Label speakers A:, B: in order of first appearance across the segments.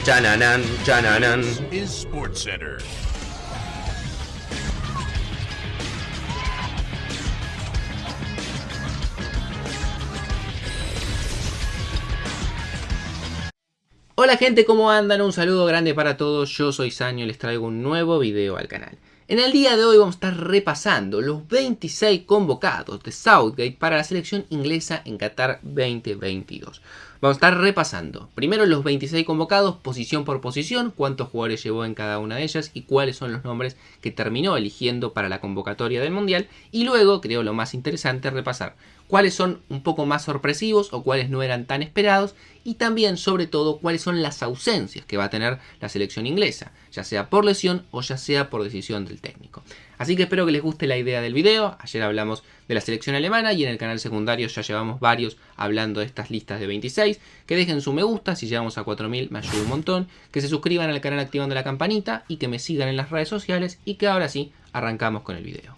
A: Chananan, chananan.
B: Is SportsCenter.
A: Hola gente, ¿cómo andan? Un saludo grande para todos, yo soy Sanio y les traigo un nuevo video al canal. En el día de hoy vamos a estar repasando los 26 convocados de Southgate para la selección inglesa en Qatar 2022. Vamos a estar repasando primero los 26 convocados, posición por posición, cuántos jugadores llevó en cada una de ellas y cuáles son los nombres que terminó eligiendo para la convocatoria del Mundial. Y luego, creo lo más interesante, repasar cuáles son un poco más sorpresivos o cuáles no eran tan esperados. Y también, sobre todo, cuáles son las ausencias que va a tener la selección inglesa, ya sea por lesión o ya sea por decisión del técnico. Así que espero que les guste la idea del video. Ayer hablamos de la selección alemana y en el canal secundario ya llevamos varios hablando de estas listas de 26. Que dejen su me gusta, si llegamos a 4000 me ayuda un montón. Que se suscriban al canal activando la campanita y que me sigan en las redes sociales. Y que ahora sí, arrancamos con el video.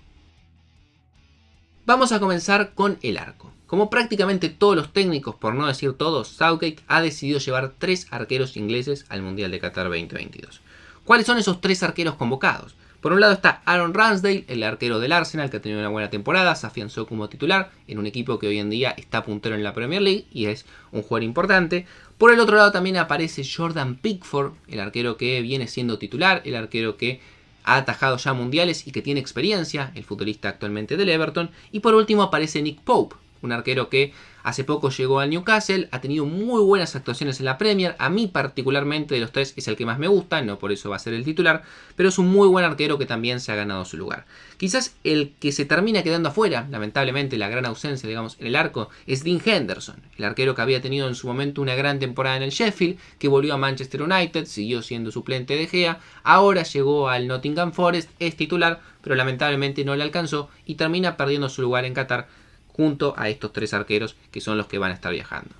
A: Vamos a comenzar con el arco. Como prácticamente todos los técnicos, por no decir todos, Southgate ha decidido llevar 3 arqueros ingleses al Mundial de Qatar 2022. ¿Cuáles son esos 3 arqueros convocados? Por un lado está Aaron Ramsdale, el arquero del Arsenal, que ha tenido una buena temporada, se afianzó como titular en un equipo que hoy en día está puntero en la Premier League y es un jugador importante. Por el otro lado también aparece Jordan Pickford, el arquero que viene siendo titular, el arquero que ha atajado ya mundiales y que tiene experiencia, el futbolista actualmente del Everton. Y por último aparece Nick Pope, un arquero que hace poco llegó al Newcastle, ha tenido muy buenas actuaciones en la Premier. A mí particularmente de los 3 es el que más me gusta, no por eso va a ser el titular, pero es un muy buen arquero que también se ha ganado su lugar. Quizás el que se termina quedando afuera, lamentablemente la gran ausencia, digamos, en el arco, es Dean Henderson, el arquero que había tenido en su momento una gran temporada en el Sheffield, que volvió a Manchester United, siguió siendo suplente de Gea, ahora llegó al Nottingham Forest, es titular, pero lamentablemente no le alcanzó y termina perdiendo su lugar en Qatar, junto a estos 3 arqueros que son los que van a estar viajando.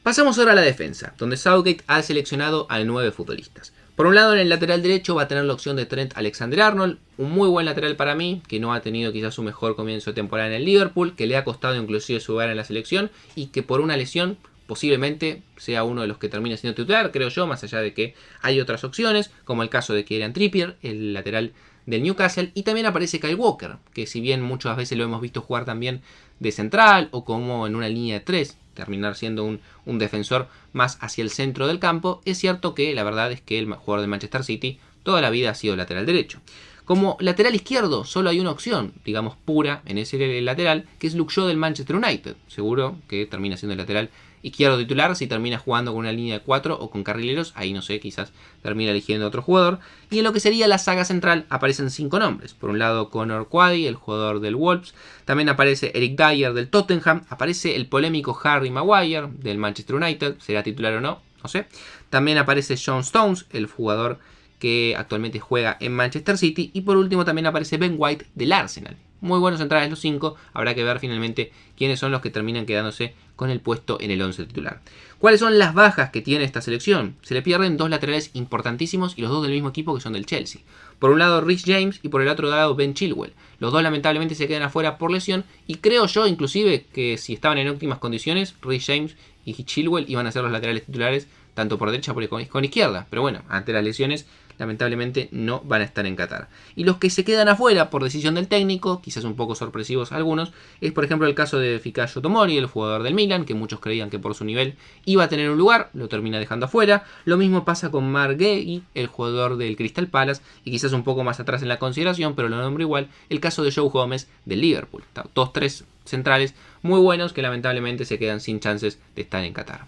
A: Pasamos ahora a la defensa, donde Southgate ha seleccionado a 9 futbolistas. Por un lado, en el lateral derecho va a tener la opción de Trent Alexander-Arnold, un muy buen lateral para mí, que no ha tenido quizás su mejor comienzo de temporada en el Liverpool, que le ha costado inclusive su lugar en la selección y que por una lesión posiblemente sea uno de los que termine siendo titular, creo yo, más allá de que hay otras opciones, como el caso de Kieran Trippier, el lateral del Newcastle. Y también aparece Kyle Walker, que si bien muchas veces lo hemos visto jugar también de central o como en una línea de 3, terminar siendo un defensor más hacia el centro del campo, es cierto que la verdad es que el jugador de Manchester City toda la vida ha sido lateral derecho. Como lateral izquierdo solo hay una opción, digamos pura, en ese lateral, que es Luke Shaw del Manchester United. Seguro que termina siendo el lateral izquierdo titular si termina jugando con una línea de 4 o con carrileros, ahí no sé, quizás termina eligiendo otro jugador. Y en lo que sería la saga central aparecen 5 nombres. Por un lado Conor Quaddy, el jugador del Wolves, también aparece Eric Dyer del Tottenham, aparece el polémico Harry Maguire del Manchester United, será titular o no, no sé. También aparece John Stones, el jugador que actualmente juega en Manchester City. Y por último también aparece Ben White del Arsenal. Muy buenos centrales los 5, habrá que ver finalmente quiénes son los que terminan quedándose con el puesto en el 11 titular. ¿Cuáles son las bajas que tiene esta selección? Se le pierden 2 laterales importantísimos y los 2 del mismo equipo que son del Chelsea. Por un lado Reece James y por el otro lado Ben Chilwell. Los 2 lamentablemente se quedan afuera por lesión y creo yo inclusive que si estaban en óptimas condiciones, Reece James y Chilwell iban a ser los laterales titulares tanto por derecha como con izquierda. Pero bueno, ante las lesiones lamentablemente no van a estar en Qatar. Y los que se quedan afuera por decisión del técnico, quizás un poco sorpresivos algunos, es por ejemplo el caso de Fikayo Tomori, el jugador del Milan, que muchos creían que por su nivel iba a tener un lugar, lo termina dejando afuera. Lo mismo pasa con Marc Guehi, el jugador del Crystal Palace, y quizás un poco más atrás en la consideración, pero lo nombro igual, el caso de Joe Gómez del Liverpool. 2-3 centrales muy buenos que lamentablemente se quedan sin chances de estar en Qatar.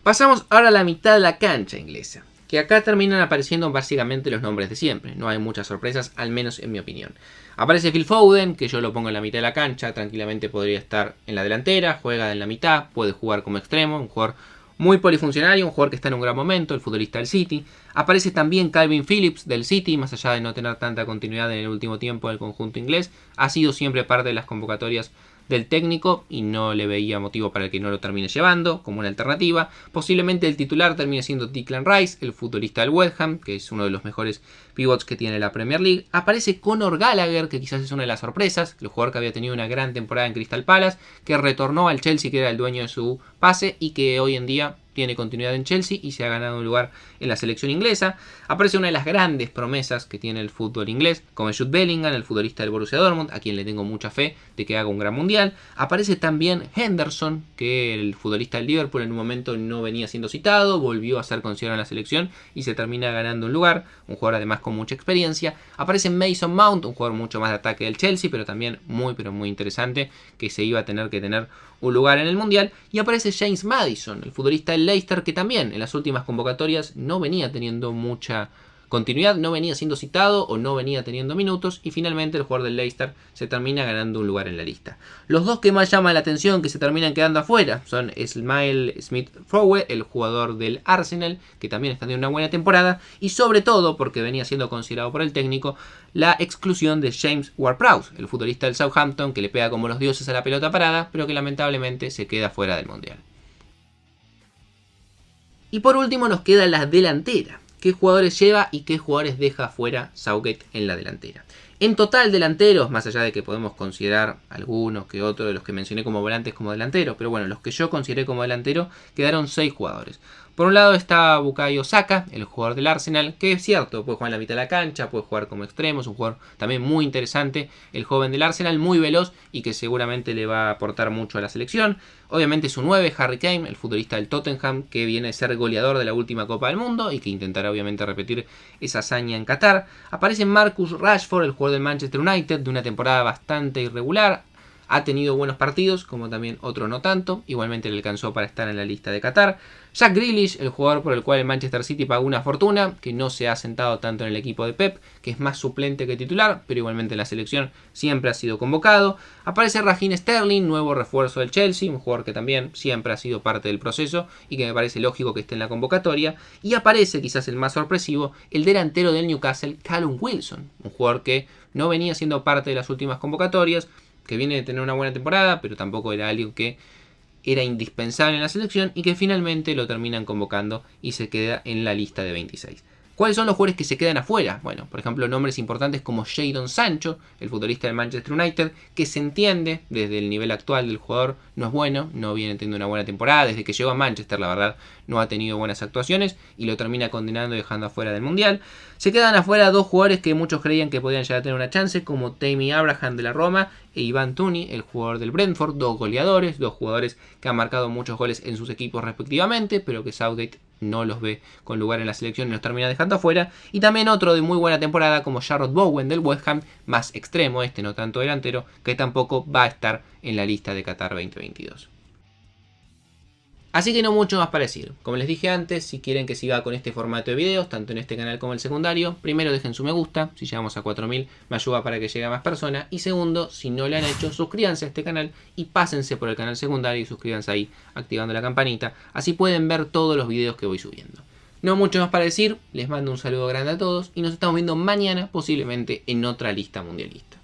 A: Pasamos ahora a la mitad de la cancha inglesa, que acá terminan apareciendo básicamente los nombres de siempre. No hay muchas sorpresas, al menos en mi opinión. Aparece Phil Foden, que yo lo pongo en la mitad de la cancha, tranquilamente podría estar en la delantera, juega en la mitad, puede jugar como extremo, un jugador muy polifuncional, un jugador que está en un gran momento, el futbolista del City. Aparece también Calvin Phillips del City, más allá de no tener tanta continuidad en el último tiempo del conjunto inglés, ha sido siempre parte de las convocatorias del técnico y no le veía motivo para que no lo termine llevando como una alternativa. Posiblemente el titular termine siendo Declan Rice, el futbolista del West Ham, que es uno de los mejores pivots que tiene la Premier League. Aparece Conor Gallagher, que quizás es una de las sorpresas, el jugador que había tenido una gran temporada en Crystal Palace, que retornó al Chelsea, que era el dueño de su pase, y que hoy en día tiene continuidad en Chelsea y se ha ganado un lugar en la selección inglesa. Aparece una de las grandes promesas que tiene el fútbol inglés, como Jude Bellingham, el futbolista del Borussia Dortmund, a quien le tengo mucha fe de que haga un gran mundial. Aparece también Henderson, que el futbolista del Liverpool en un momento no venía siendo citado, volvió a ser considerado en la selección y se termina ganando un lugar, un jugador además con mucha experiencia. Aparece Mason Mount, un jugador mucho más de ataque del Chelsea, pero también muy interesante, que se iba a tener que tener un lugar en el mundial. Y aparece James Maddison, el futbolista del Leicester, que también en las últimas convocatorias no venía teniendo mucha continuidad, no venía siendo citado o no venía teniendo minutos, y finalmente el jugador del Leicester se termina ganando un lugar en la lista. Los dos que más llaman la atención que se terminan quedando afuera son Ismail Smith-Rowe, el jugador del Arsenal, que también está teniendo una buena temporada, y sobre todo, porque venía siendo considerado por el técnico, la exclusión de James Ward-Prowse, el futbolista del Southampton, que le pega como los dioses a la pelota parada, pero que lamentablemente se queda fuera del mundial. Y por último nos queda la delantera. ¿Qué jugadores lleva y qué jugadores deja fuera Southgate en la delantera? En total delanteros, más allá de que podemos considerar algunos que otros de los que mencioné como volantes como delanteros, pero bueno, los que yo consideré como delantero, quedaron 6 jugadores. Por un lado está Bukayo Saka, el jugador del Arsenal, que es cierto, puede jugar en la mitad de la cancha, puede jugar como extremo, es un jugador también muy interesante, el joven del Arsenal, muy veloz y que seguramente le va a aportar mucho a la selección. Obviamente su 9, Harry Kane, el futbolista del Tottenham, que viene a ser goleador de la última Copa del Mundo y que intentará obviamente repetir esa hazaña en Qatar. Aparece Marcus Rashford, el jugador del Manchester United, de una temporada bastante irregular. Ha tenido buenos partidos, como también otro no tanto. Igualmente le alcanzó para estar en la lista de Qatar. Jack Grealish, el jugador por el cual el Manchester City pagó una fortuna, que no se ha sentado tanto en el equipo de Pep, que es más suplente que titular, pero igualmente en la selección siempre ha sido convocado. Aparece Raheem Sterling, nuevo refuerzo del Chelsea, un jugador que también siempre ha sido parte del proceso y que me parece lógico que esté en la convocatoria. Y aparece, quizás el más sorpresivo, el delantero del Newcastle, Callum Wilson, un jugador que no venía siendo parte de las últimas convocatorias, que viene de tener una buena temporada, pero tampoco era alguien que era indispensable en la selección y que finalmente lo terminan convocando y se queda en la lista de 26. ¿Cuáles son los jugadores que se quedan afuera? Bueno, por ejemplo, nombres importantes como Jadon Sancho, el futbolista del Manchester United, que se entiende desde el nivel actual del jugador no es bueno, no viene teniendo una buena temporada, desde que llegó a Manchester la verdad no ha tenido buenas actuaciones y lo termina condenando y dejando afuera del Mundial. Se quedan afuera dos jugadores que muchos creían que podían llegar a tener una chance, como Tammy Abraham de la Roma e Ivan Toney, el jugador del Brentford, dos goleadores, dos jugadores que han marcado muchos goles en sus equipos respectivamente, pero que Southgate no los ve con lugar en la selección y los termina dejando afuera. Y también otro de muy buena temporada como Jarrod Bowen del West Ham, más extremo, no tanto delantero, que tampoco va a estar en la lista de Qatar 2022. Así que no mucho más para decir. Como les dije antes, si quieren que siga con este formato de videos, tanto en este canal como el secundario, primero dejen su me gusta, si llegamos a 4000 me ayuda para que llegue a más personas, y segundo, si no lo han hecho, suscríbanse a este canal y pásense por el canal secundario y suscríbanse ahí activando la campanita, así pueden ver todos los videos que voy subiendo. No mucho más para decir, les mando un saludo grande a todos y nos estamos viendo mañana posiblemente en otra lista mundialista.